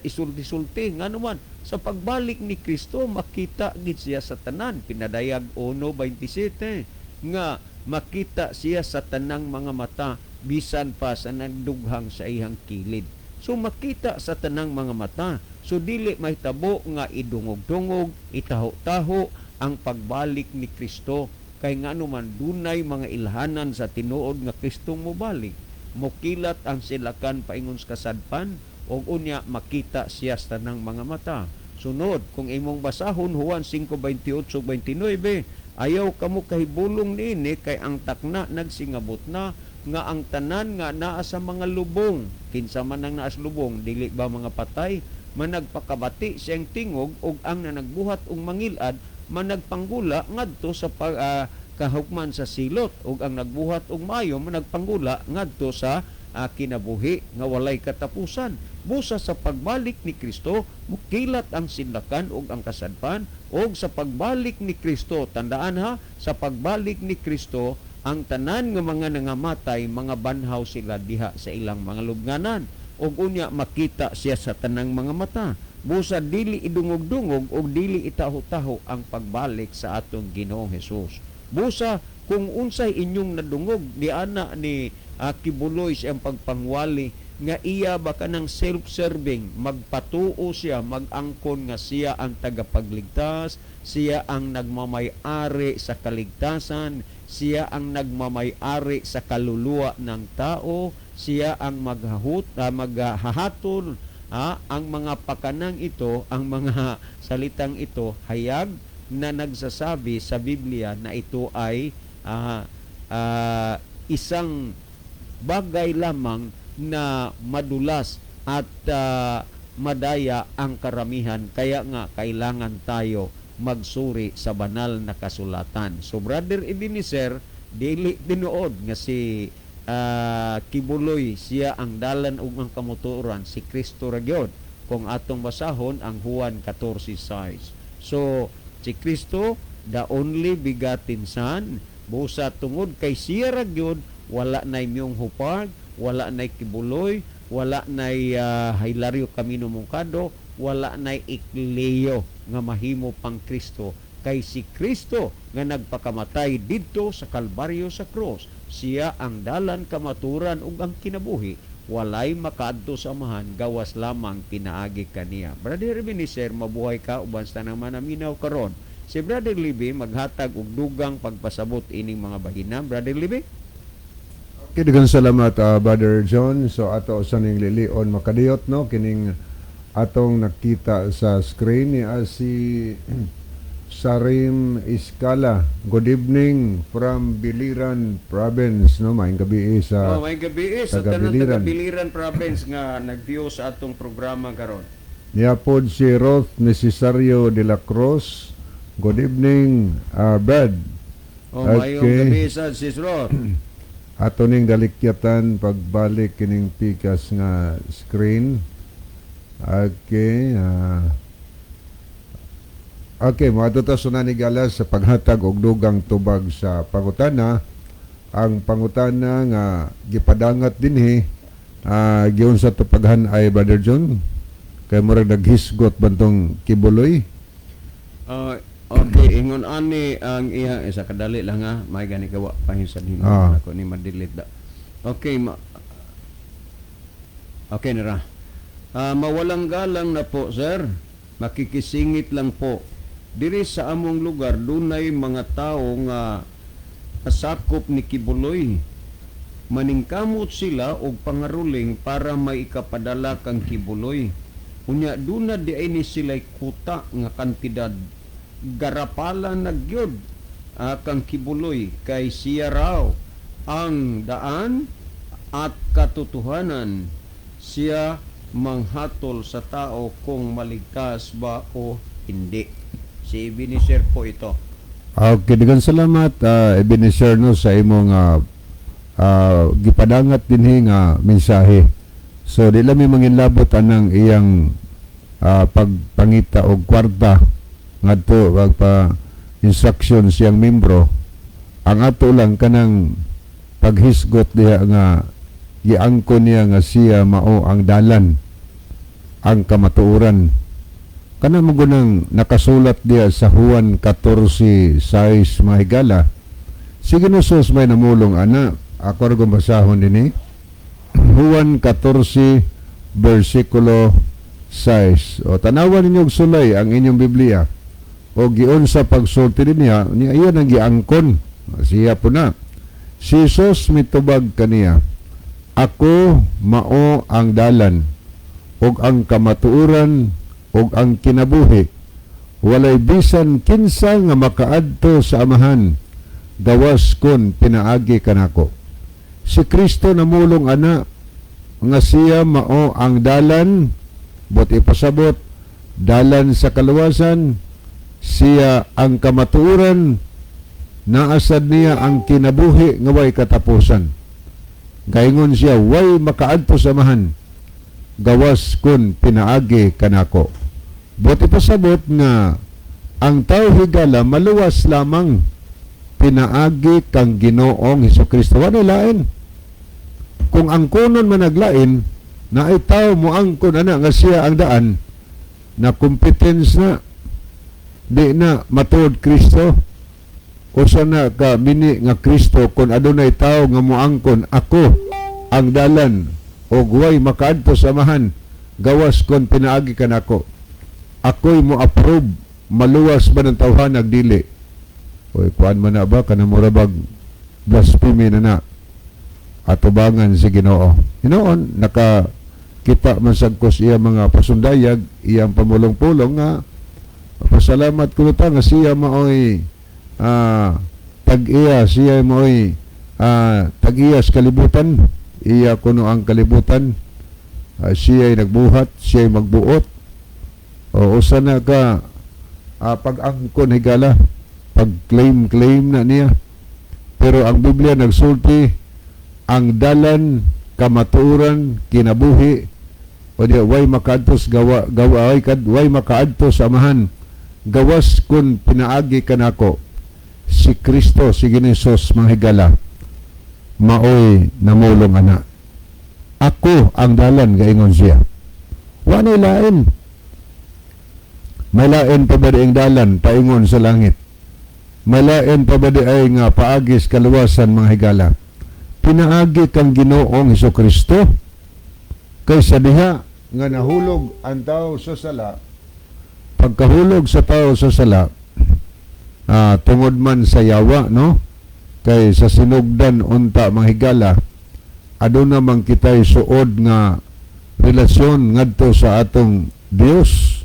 isulti-sulti nga naman sa pagbalik ni Kristo makita gid siya sa tanan. Pinadayag 1:27 nga makita siya sa tanang mga mata bisan pa sa nagdughang sa iyang kilid. So makita sa tanang mga mata, so dili mahitabo nga idungog-dungog, itaho-taho ang pagbalik ni Kristo, kay ngano man dunay mga ilhanan sa tinuod nga Kristong mobalik. Mukilat ang silakan paingon sa kasadpan o unya makita siya sa tanang mga mata. Sunod, kung imong basahon Juan 5:28-29, ayaw kamo kahibulong niini kay ang takna nagsingabot na nga ang tanan nga naa sa mga lubong. Kinsa man ang naa sa lubong, dili ba mga patay? Managpakabati siyang tingog ug ang nanagbuhat og mangilad managpanggula ngadto sa kahugman sa silot, ug ang nagbuhat og mayo managpanggula ngadto sa kinabuhi nga walay katapusan. Busa sa pagbalik ni Kristo mukilat ang sidlakan ug ang kasadpan, ug sa pagbalik ni Kristo tandaan ha, sa pagbalik ni Kristo ang tanan nga mga nangamatay mga banhaw sila diha sa ilang mga lubnganan, ug unya makita siya sa tanang mga mata. Busa dili idungog-dungog ug dili itaho-taho ang pagbalik sa atong Ginoong Hesus. Busa kung unsay inyong nadungog di ana ni kibuloy siyang pagpangwali nga iya baka ng self-serving, magpatuo siya, mag-angkon nga siya ang tagapagligtas, siya ang nagmamay-ari sa kaligtasan, siya ang nagmamay-ari sa kaluluwa ng tao, siya ang maghahatol. Ang mga pakanang ito, ang mga salitang ito, hayag na nagsasabi sa Biblia na ito ay isang bagay lamang na madulas at madaya ang karamihan. Kaya nga kailangan tayo magsuri sa banal na kasulatan. So Brother Ebenezer, dili tinuod nga si kibuloy siya ang dalan ug ang kamuturan, si Kristo ra gyud. Kung atong basahon ang Juan 14:6. So si Kristo, the only begotten Son, busa tungod kay siya ra gyud, wala nay miyong hupag, wala nay kibuloy, wala nay Hilario Camino Moncado, wala nay Ikleo. nga mahimo pang Kristo, kay si Kristo nga nagpakamatay didto sa Kalbaryo sa krus. Siya ang dalan, kamaturan ug ang kinabuhi. Walay makaadto sa amahan, gawas lamang pinaagi kaniya. Brother Ebenezer, mabuhay ka uban sa nang manaminaw karon. Si Brother Libby maghatag og dugang pagpasabot ining mga bahina. Brother Libby? Okay, daghang salamat Brother John. So ato sa ning lilion makadiyot no kining atong nakita sa screen ni si Sarim Iskala. Good evening from Biliran Province no, maayong gabi sa may gabi sa taga tanan Biliran. taga Biliran province nga nag-view sa atong programa karon. Niapod si Roth Necesario de la Cruz. Good evening Brad. Mayong gabi sa Sis Roth. Ato ning galikyatan pagbalik kining pikas nga screen. Okay, okay, maadto sa nanigalas sa paghatag og dugang tubag sa pangutana. Ang pangutana nga gipadangat dinhi giun sa tupaghan ay Brother John kay murag naghisgot bantong kibuloy. Okay, ingon ani ang iya isa kadali lang ha, may gani gawa pahinsan himo ako ni madilit da. Okay, okay na ra. Mawalang galang na po, sir. Makikisingit lang po. Diri sa among lugar dunay mga tao nga asakop ni kibuloy. Maningkamot sila og pangaruling para may ikapadala kang kibuloy. Unya duna di ay ni sila'y kuta nga kantidad. Garapalan na gyud kang kibuloy kay siya raw ang daan at katotohanan. Siya manghatol sa tao kung maligtas ba o hindi. Si Ebenezer po ito. Okay, daghang salamat Ebenezer no sa imong gipadangat dinhi nga mensahe. So dila mi manginlabot anang iyang pagpangita og kwarta ngadto pagpa instruction siyang membro. Ang ato lang kanang paghisgot diha nga giangkon niya nga siya mao ang dalan, ang kamatuoran. Kana mo gunang nakasulat diya sa Juan 14:6 mahigala. Sige no sus may namulong ana. Ako ra basahon dinhi. Juan 14 versikulo 6. O tanawan ninyo og sulay ang inyong Biblia. O giun sa pagsulti niya, iyon ang giangkon. Siya po na. Si Jesus mitubag kaniya, ako mao ang dalan, og ang kamatuoran, og ang kinabuhi. Walay bisan kinsa nga makaadto sa amahan, gawas kon pinaagi kanako. Si Kristo namulong ana, nga siya mao ang dalan, buti pasabot, dalan sa kaluwasan, siya ang kamatuoran, naasad niya ang kinabuhi nga way katapusan. Gaingon siya, way makaadto sa amahan, gawas kun pinaagi kanako. Buti pasabot nga ang tao higala maluwas lamang pinaagi kang Ginoong Hesukristo. Wala lain. Kung ang kunon managlain na ay tao mo angkon ana nga siya ang daan, na competence na di na matuod Kristo. Usa na ka bini nga Kristo kung adunay tao nga moangkon ako ang dalan og way makaadto sa amahan, gawas kon pinaagi kanako. Ako'y mo approve, maluwas ba ng tawhanag dili? Oy, kuan man na ba kanang murabag blasphemy na atubangan si Ginoo. Hinoon nakakita man sagkos iya mga pasundayag, iyang pamulong-pulong nga pasalamat ko ta nga siya maoy tag-iya, siya maoy tag-iya sa kalibutan. Iya kuno ang kalibutan. Siya ay nagbuhat, siya ay magbuot. O usa na ka pag-angkon higala, pag-claim na niya. Pero ang Biblia nagsulti ang dalan, kamatuoran, kinabuhi, o di way makaadtos way makaadto sa amahan, gawas kun pinaagi kanako. Si Kristo, si Ginoos manghigala, maoy namulong ana. Ako ang dalan, gaingon siya. Wa na lain. May lain pa ba di ang dalan paingon sa langit? May lain pa ba di ay nga paagis kaluwasan mga higala? Pinaagi kang Ginoong Hesukristo kaysa diha nga nahulog ang tao sa sala. Pagkahulog sa tao sa sala, tungod man sa yawa, no? Kay sa sinugdan unta mga higala, aduna man kitay suod nga relasyon ngadto sa atong Dios.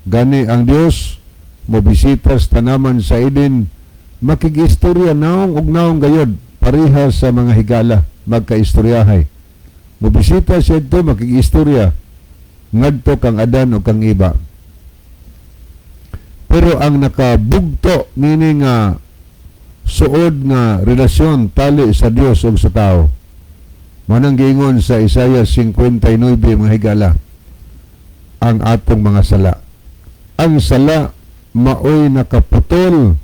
Gani ang Dios mobisita sa tanaman sa Eden, makigistorya naong ug naong gayod parehas sa mga higala magkaistoryahay. Mobisita siya ito, makigistorya ngadto kang Adan o kang iba. Pero ang nakabugto meaning nga suod nga relasyon tali sa Dios ug sa tao, manang giingon sa Isaiah 59 mga higala, ang atong mga sala. Ang sala maoy nakaputol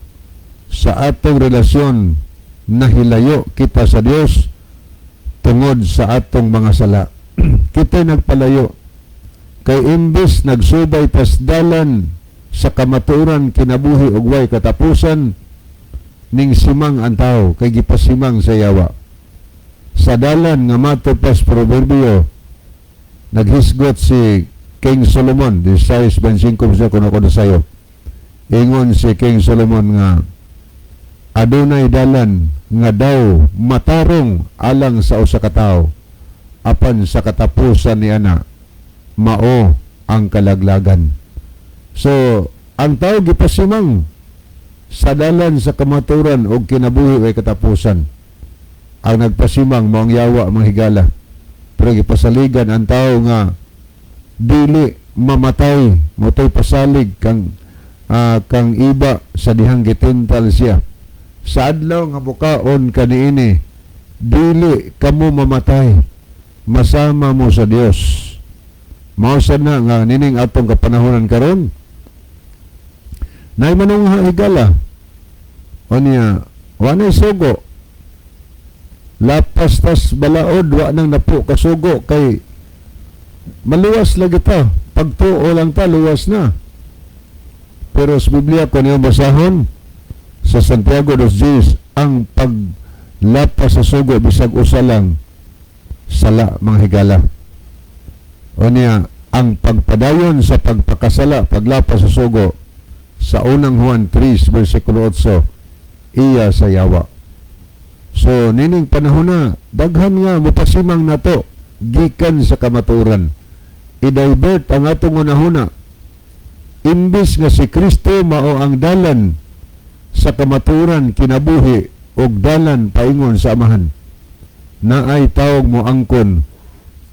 sa atong relasyon, nahilayo kita sa Dios tungod sa atong mga sala. Kita nagpalayo kay imbes nagsubay tas dalan sa kamaturan kinabuhi ug way katapusan, ning simang ang tao kay gipasimang sa yawa. Sa dalan nga matupas proverbio, naghisgot si King Solomon, 16:25 sa kuno sayo. Ingon si King Solomon nga adunay dalan nga daw matarong alang sa usa ka tawo, apan sa katapusan ni ana mao ang kalaglagan. So ang tao gipasimang sa dalan sa kamaturan o kinabuhi ay katapusan. Ang nagpasimang mao ang yawa mga higala. Pero gipasaligan ang tao nga dili mamatay, motoy pasalig kang iba sa dihang gitintal siya. Sa adlaw nga bukaon kaniini, dili kamo mamatay, masama mo sa Dios. Mao na nga nining atong kapanahonan karon. Nay manong higala o niya wanay sugo, lapas tas balaod wa nang napo kasugo kay maluwas lagi ta, pagtuo lang ta luwas na. Pero sa Biblia kung yung basahon sa Santiago 2:10, ang paglapas sa sugo bisag usa lang sala mga higala. O niya ang pagpadayon sa pagpakasala paglapas sa sugo sa unang Juan 3 versikulo 8, iya sa yawa. So nining panahon na daghan nga mupasimang nato gikan sa kamaturan. I-divert ang atong unahuna, imbis nga si Kristo mao ang dalan sa kamaturan kinabuhi ug dalan paingon sa amahan. Naay tawag mo angkon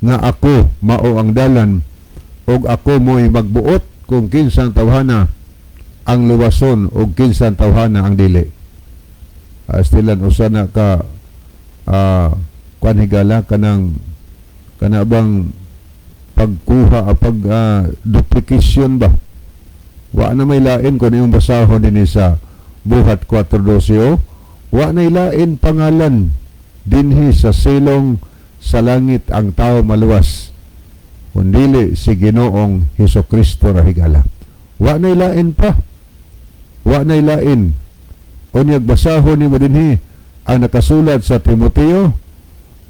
nga ako mao ang dalan ug ako mo'y magbuot kung kinsang tawhana ang luwason ug kinsang tawhana ang dili. Astilan usana ka higala kanang kanabang pagkuha duplication ba, wa na may lain kung yung basahon din sa Buhat 4:12, wa na lain pangalan dinhi sa silong sa langit ang tao maluwas kundili si Ginoong Hesukristo ra higala. Wa na lain pa, wa na lain. Unyag basahon ni mo dinhi ang nakasulat sa Timoteo,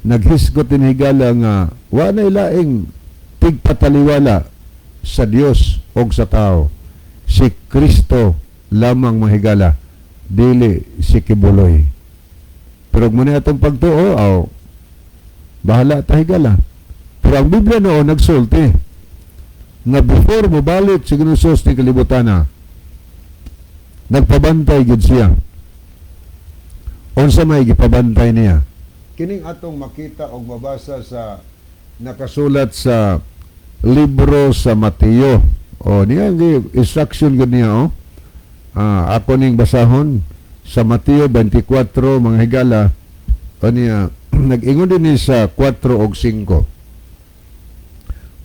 naghisgot din higala nga wa na laing tigpataliwala sa Dios o sa tao, si Kristo lamang mahigala, dili si kibuloy. Pero muna atong pagtuo, bahala ta higala. Pero ang Biblia noon nagsulti nga before mo balik si Ginoong ni kalibutan, nagpabantay gid siya. Unsa may gipabantay niya? Kining atong makita o mabasa sa nakasulat sa libro sa Mateo. O niya instruction gud niya ako ning basahon sa Mateo 24 mga higala. O niya nag-ingon din sa 4 og 5.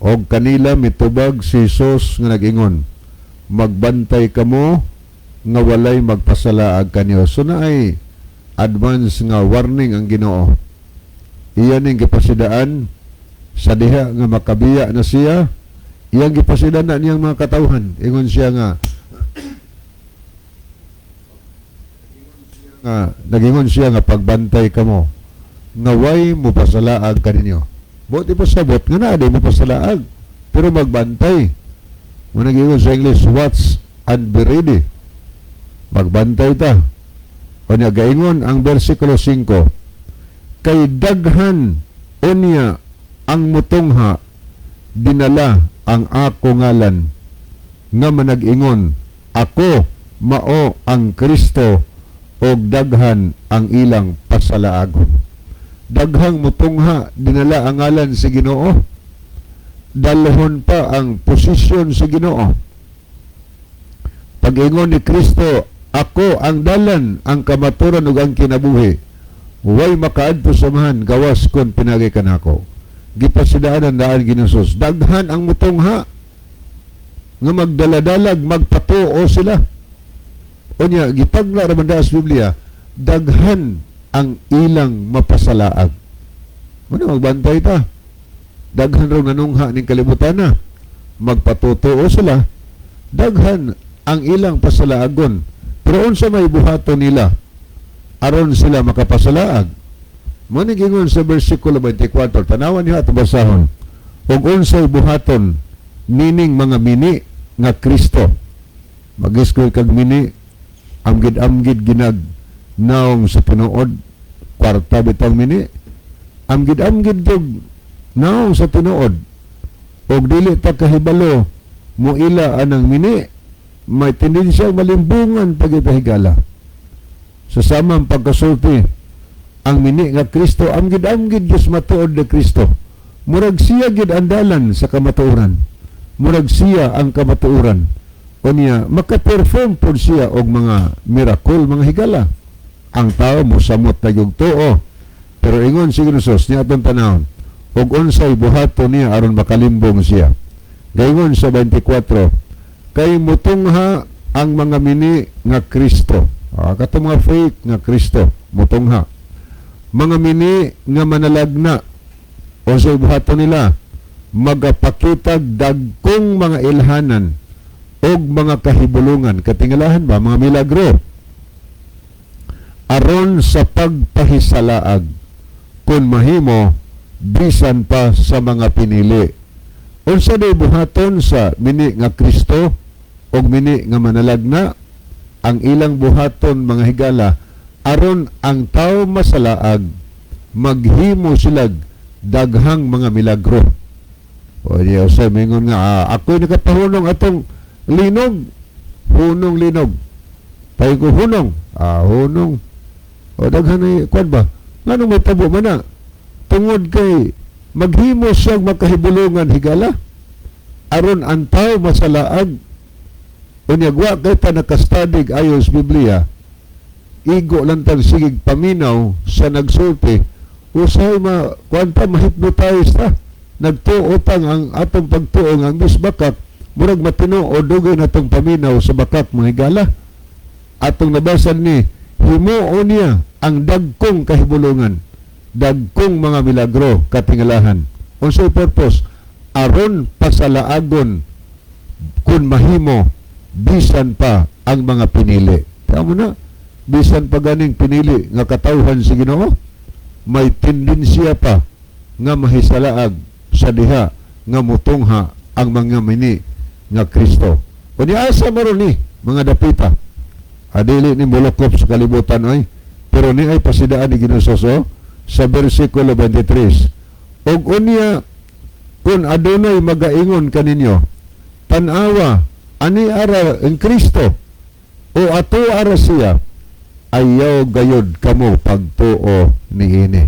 Og kanila mitubag si Jesus nga nag-ingon, magbantay kamo nga walay magpasalaag kanyo. So na ay advance nga warning ang Ginoo. Iyan ning gipasidaan sa diha nga makabiya na siya, iyang gipasidanan niyang mga katawhan. Ingon siya nga nagingon siya nga pagbantay kamo nga way mo pasalaag kaninyo. Buti pa sabot nga na di mo pasalaag pero magbantay. Mo nagingon sa English, watch and be ready. Magbantay ta. Unya gaingon ang bersikulo 5, kay daghan unya ang mutungha dinala ang ako ngalan nga manag-ingon ako mao ang Kristo og daghan ang ilang pasalaagon. Daghang mutungha dinala ang ngalan sa Ginoo, dalhon pa ang posisyon sa Ginoo. Pag-ingon ni Kristo, ako ang dalan, ang kamaturan ug ang kinabuhi. Way makaadto samahan gawas kon pinagi kanako. Gipasidaan ang daan ginusos. Daghan ang mutungha nga magdaladalag, magpatuo sila. Unya gipagla ra man sa Biblia, daghan ang ilang mapasalaag. Ano magbantay ta? Daghan raw nanungha ning kalibutan na. Magpatutuo sila. Daghan ang ilang pasalaagon. Pero unsa may buhaton nila aron sila makapasalaag. Mo ni gingon sa bersikulo 24, tanawan niyo at basahon. Ug unsay buhaton nining mga mini nga Kristo. Mag-iskoy kag mini amgid ginag naong sa tinuod kwarta bitang mini. Amgid jud naong sa tinuod. Og dili ta kahibalo mo ila anang mini. May tendensya malimbungan pagitahigala. Sa samang pagkasulti, ang mini nga Kristo, amgid Diyos matuod na Kristo. Murag siya gid andalan sa kamatuoran. Murag siya ang kamatuoran. O niya, makaperform po siya og mga miracle, mga higala. Ang tao mo samot na yung tuo. Pero ingon si Ginsos niya atong tanahon, og unsay buhato niya aron makalimbong siya. Gaingon sa 24, kay mutungha ang mga mini nga Kristo. Kato mga fake nga Kristo, mutungha. Mga mini nga manalagna, o sa buhato nila, magapakitag dagkong mga ilhanan og mga kahibulungan. Katingalahan ba? Mga milagro. Aron sa pagpahisalaag, kung mahimo, bisan pa sa mga pinili. Unsa day buhaton sa mini nga Kristo, og mini nga manalagna, ang ilang buhaton mga higala aron ang tao masalaag, maghimo sila daghang mga milagro. O diyo sa mingon nga ako nakapahunong atong linog, hunong linog. Pay ko hunong, hunong. O daghan ni kwan ba? Nganong may tabo man na? Tungod kay maghimo siyang makahibulungan higala aron ang tao masalaag. Unyagwa kay pa nakastadig ayos Biblia, igo lang tang sigig paminaw sa nagsulti, usay kuanta mahipnotize ta, nagtuo tang ang atong pagtuo ang misbakak, murag matino o dugay na tong paminaw sa bakak mga higala. Atong nabasan ni, himuon niya ang dagkong kahibulungan, dagkong mga milagro katingalahan. Unsay purpose? Aron pasalaagon kun mahimo bisan pa ang mga pinili. Tama na, bisan pa ganing pinili nga katawhan sa Ginoo, may tendensya pa nga mahisalaag sa diha nga mutungha ang mga mini nga Kristo. O asa maron ni mga dapita, adili ni mulokop sa kalibutan ay, pero ni ay pasidaan ni Ginoo sa bersikulo 23. Og unya, kung adunay magaingon kaninyo, tanawa ani ara ang Kristo o ato ara siya, ayaw gayod kamo pagtuo niini.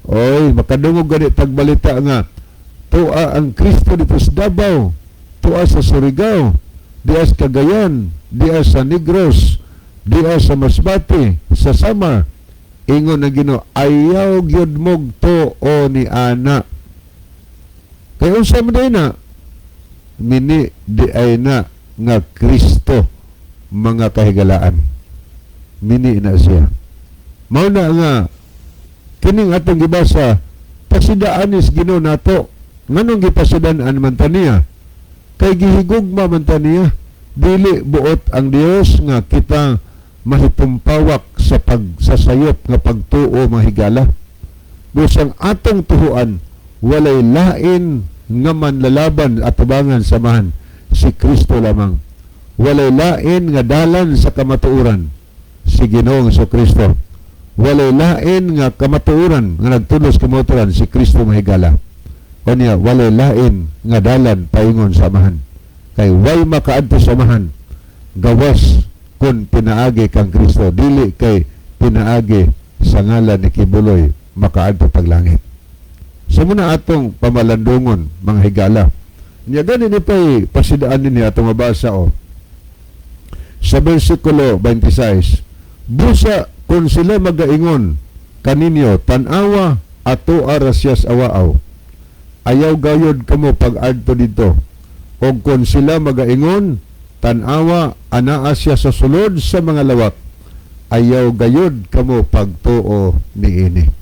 Oy, makadungog gani tagbalita nga tuwa ang Kristo dito sa Davao, tuwa sa Surigao, diya sa Cagayan, diya sa Negros, diya sa Masbate, sa Samar. Ingon na Ginoo, ayaw gyud mog tuo ni ana. Kaya unsa man day na mini di ay na nga Kristo mga kahigalaan. Mini na siya. Mao na nga kining atong gibasa, pasidaan is Ginoo nato. Nganong gipasidaan man ta niya? Kay gihigugma man ta niya, dili buot ang Dios nga kita mahipumpawak sa pagsasayop nga pagtuo mahigala. Busang atong tuhuan, walay lain nga manlalaban at tubangan samahan si Kristo lamang. Walay lain nga dalan sa kamatuoran, si Ginoong Kristo. Walay lain nga kamatuoran nga nagtulos kamatuoran, si Kristo mahigala. O niya, walay lain nga dalan paingon samahan. Kay way makaadto samahan, gawas kung pinaagi kang Kristo, dili kay pinaagi sa ngalan ni Kibuloy makaadto paglangit. Sa muna atong pamalandungon, mga higala. Niya ganin ni pa'y pasidaan ni atong mabasa sa versikulo 26. Busa kung sila magaingon kaninyo tanawa ato arasyas awaaw. Ayaw gayod kamo pag-adto dito. O kung sila magaingon tanawa anaa siya sa sulod sa mga lawak. Ayaw gayod kamo pagtuo niini.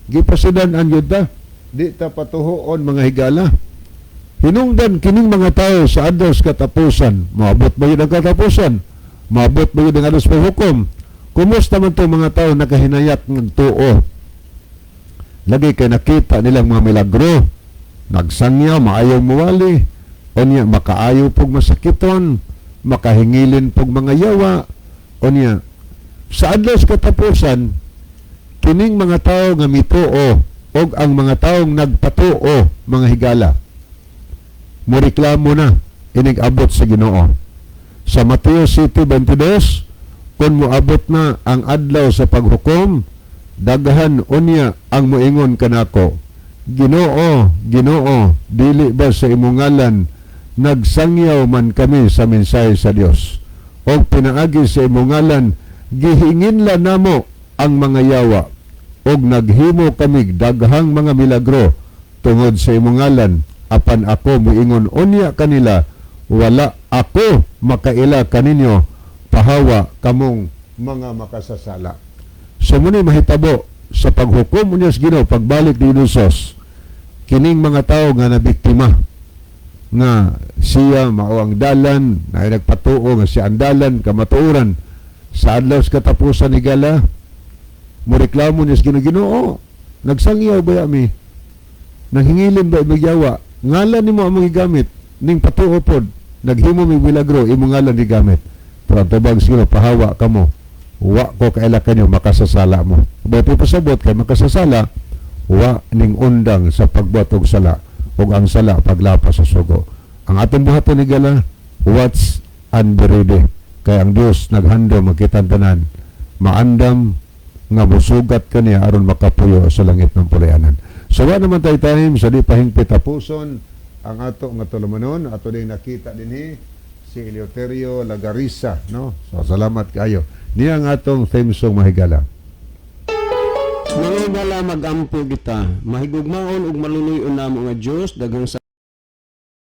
Gipasidan ang yuda. Di ta patuhoon mga higala. Hinungdan kining mga tao sa adlaw sa katapusan. Maabot ba yun ang katapusan? Maabot ba yun ang adlaw sa paghukom? Kumusta man itong mga tao nakahinayat ng tuo? Lagi kay nakita nilang mga milagro. Nagsangyaw, maayong mawali. O niya, makaayaw pog masakiton. Makahingilin pog mga yawa. O niya, sa adlaw sa katapusan, kining mga tao nga mituo o ang mga taong nagpatuo, mga higala, moreklamo na inig-abot sa Ginoo. Sa Mateo 7:22, kung moabot na ang adlaw sa paghukom, daghan unya ang moingon kanako, Ginoo, Ginoo, dili ba sa imong ngalan nagsangyaw man kami sa mensahe sa Dios? O pinaagi sa imong ngalan, gihinginla namo ang mga yawa, og naghimo kami daghang mga milagro tungod sa imong ngalan. Apan ako moingon unya kanila, wala ako makaila kaninyo, pahawa kamong mga makasasala. So muna mahitabo sa paghukom unya sa Ginoo pagbalik ni Hesus, kining mga tao nga nabiktima nga siya mao ang dalan, na nagpatuo nga siya ang dalan kamatuoran sa adlaw sa katapusan ni gala, moreklamo niya sa Ginoo, nagsangyaw ba yami? Nanghingilin ba magyawa? Ngalan ni mo ang mga gamit, ning patuo pod, naghimo mi milagro, imo ngalan ni gamit. Pero ang tubag sila, pahawa ka mo, wa ko kaila kanyo, makasasala mo. Ba't pasabot kay makasasala, wa ning undang sa pagbuhat og sala, o ang sala paglapas sa sugo. Ang atong buhaton ni gala, watch and be ready. Kaya ang Dios naghando magkitantanan, maandam nga musugat kaniya aron makapuyo sa langit ng pulayanan. So wa naman tayo time sa di pahingpit tapuson ang ato nga tulumanon, ato din nakita dinhi si Eleuterio Lagarisa, no? So salamat kayo. Niya ang atong theme song mahigala. Mga higala, magampo kita, mahigugmaon ug maluluyon namo nga Dios daghang